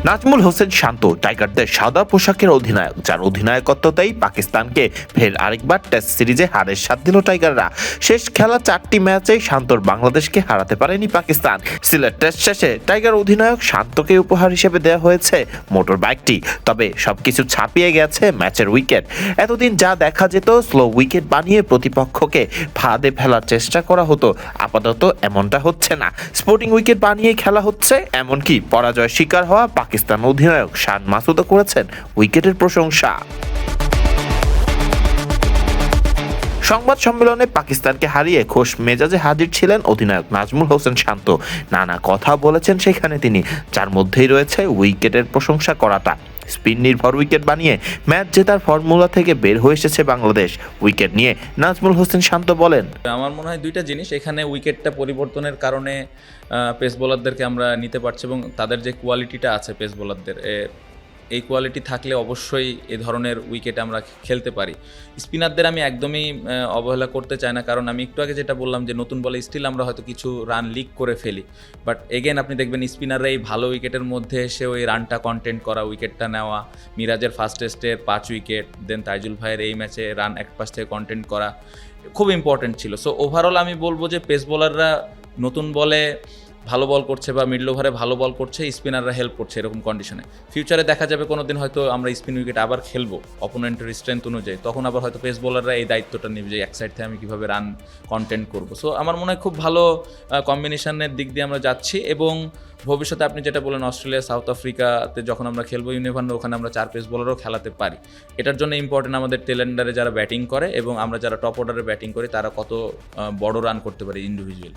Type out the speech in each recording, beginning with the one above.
নাজমুল হোসেন শান্ত টাইগারদের সাদা পোশাকের অধিনায়ক, যার অধিনায়কত্বতেই পাকিস্তানকে ফের আরেকবার টেস্ট সিরিজে হারের স্বাদ দিল টাইগাররা। শেষ খেলা 4টি ম্যাচেই শান্তর বাংলাদেশকে হারাতে পারেনি পাকিস্তান। সিলেট টেস্ট শেষে টাইগার অধিনায়ক শান্তকে উপহার হিসেবে দেওয়া হয়েছে মোটর বাইকটি। তবে সবকিছু ছাপিয়ে গেছে ম্যাচের উইকেট। এতদিন যা দেখা যেত স্লো উইকেট বানিয়ে প্রতিপক্ষকে ফাঁদে ফেলার চেষ্টা করা হতো, আপাতত এমনটা হচ্ছে না। স্পোর্টিং উইকেট বানিয়ে খেলা হচ্ছে। এমনকি পরাজয় শিকার হওয়া পাকিস্তান অধিনায়ক শান মাসুদও করেছেন উইকেটের প্রশংসা। সংবাদ সম্মেলনে পাকিস্তানকে হারিয়ে খোশ মেজাজে হাজির ছিলেন অধিনায়ক নাজমুল হোসেন শান্ত। নানা কথা বলেছেন সেখানে তিনি, যার মধ্যেই রয়েছে উইকেটের প্রশংসা করাটা। স্পিন নির্ভর উইকেট বানিয়ে ম্যাচ জেতার ফর্মুলা থেকে বের হয়ে এসেছে বাংলাদেশ। উইকেট নিয়ে নাজমুল হোসেন শান্ত বলেন, আমার মনে হয় দুইটা জিনিস এখানে, উইকেটটা পরিবর্তনের কারণে পেস বোলারদেরকে আমরা নিতে পারছি এবং তাদের যে কোয়ালিটিটা আছে পেস বোলারদের, এই কোয়ালিটি থাকলে অবশ্যই এ ধরনের উইকেট আমরা খেলতে পারি। স্পিনারদের আমি একদমই অবহেলা করতে চাই না, কারণ আমি একটু আগে যেটা বললাম যে নতুন বলে স্টিল আমরা হয়তো কিছু রান লিক করে ফেলি, বাট এগেন আপনি দেখবেন স্পিনাররা এই ভালো উইকেটের মধ্যে এসে ওই রানটা কন্টেন্ট করা, উইকেটটা নেওয়া। মিরাজের ফার্স্ট টেস্টের 5 উইকেট, দেন তাইজুল ভাইয়ের এই ম্যাচে রান এক পাশ থেকে কন্টেন্ট করা খুব ইম্পর্টেন্ট ছিল। সো ওভারঅল আমি বলবো যে পেস বোলাররা নতুন বলে ভালো বল করছে বা মিডল ওভারে ভালো বল করছে, স্পিনাররা হেল্প করছে এরকম কন্ডিশনে। ফিউচারে দেখা যাবে কোনো দিন হয়তো আমরা স্পিন উইকেট আবার খেলবো অপোনেন্টের স্ট্রেংথ অনুযায়ী, তখন আবার হয়তো পেস বোলাররা এই দায়িত্বটা নেবে যে এক সাইড থেকে আমি কীভাবে রান কন্টেন্ট করবো। সো আমার মনে হয় খুব ভালো কম্বিনেশনের দিক দিয়ে আমরা যাচ্ছি এবং ভবিষ্যতে আপনি যেটা বলেন অস্ট্রেলিয়া সাউথ আফ্রিকাতে যখন আমরা খেলবো ইউনিভার্ন, ওখানে আমরা 4 পেস বোলারও খেলাতে পারি। এটার জন্য ইম্পর্টেন্ট আমাদের টেল এন্ডারে যারা ব্যাটিং করে এবং আমরা যারা টপ অর্ডারে ব্যাটিং করি তারা কত বড় রান করতে পারি ইন্ডিভিজুয়াল।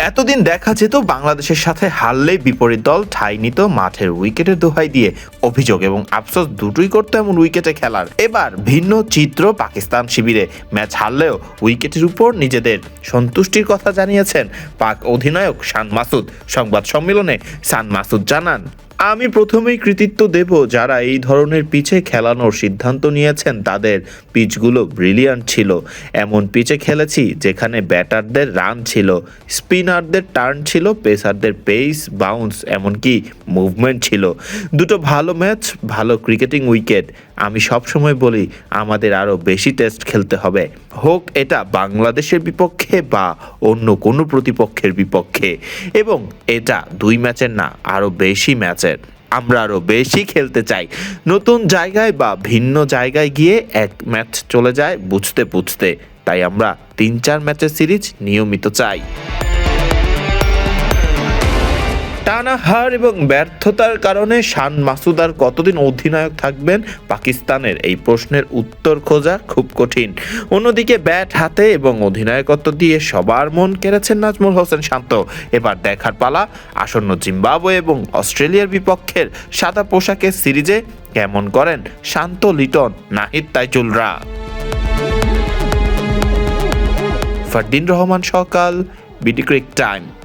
এতদিন দেখা যেত বাংলাদেশের সাথে হারলেই বিপরীত দল ঠাঁই নিত মাঠের উইকেটের দোহাই দিয়ে। অভিযোগ এবং আফসোস দুটোই করতো এমন উইকেটে খেলার। এবার ভিন্ন চিত্র পাকিস্তান শিবিরে। ম্যাচ হারলেও উইকেটের উপর নিজেদের সন্তুষ্টির কথা জানিয়েছেন পাক অধিনায়ক শান মাসুদ। সংবাদ সম্মেলনে শান মাসুদ জানান, আমি প্রথমেই কৃতিত্ব দেব যারা এই ধরনের পিচে খেলানোর সিদ্ধান্ত নিয়েছেন। তাদের পিচগুলো ব্রিলিয়ান্ট ছিল। এমন পিচে খেলেছি যেখানে ব্যাটারদের রান ছিল, স্পিনারদের টার্ন ছিল, পেসারদের পেস, বাউন্স, এমনকি মুভমেন্ট ছিল। দুটো ভালো ম্যাচ, ভালো ক্রিকেটিং উইকেট। আমি সবসময় বলি আমাদের আরও বেশি টেস্ট খেলতে হবে, হোক এটা বাংলাদেশের বিপক্ষে বা অন্য কোনো প্রতিপক্ষের বিপক্ষে, এবং এটা 2 ম্যাচের না, আরও বেশি ম্যাচের। আমরা আরও বেশি খেলতে চাই। নতুন জায়গায় বা ভিন্ন জায়গায় গিয়ে এক ম্যাচ চলে যায় বুঝতে বুঝতে। তাই আমরা 3-4 ম্যাচের সিরিজ নিয়মিত চাই। টানা হার এবং ব্যর্থতার কারণে শান মাসুদ আর কতদিন অধিনায়ক থাকবেন পাকিস্তানের, এই প্রশ্নের উত্তর খোঁজা খুব কঠিন। অন্যদিকে ব্যাট হাতে এবং অধিনায়কত্ব দিয়ে সবার মন কেড়েছেন নাজমুল হোসেন শান্ত। এবার দেখার পালা আসন্ন জিম্বাবুয়ে এবং অস্ট্রেলিয়ার বিপক্ষের সাদা পোশাকের সিরিজে কেমন করেন শান্ত, লিটন, নাহিদ, তাইজুলরা। ফারদিন রহমান সকাল, বিডি ক্রিক টাইম।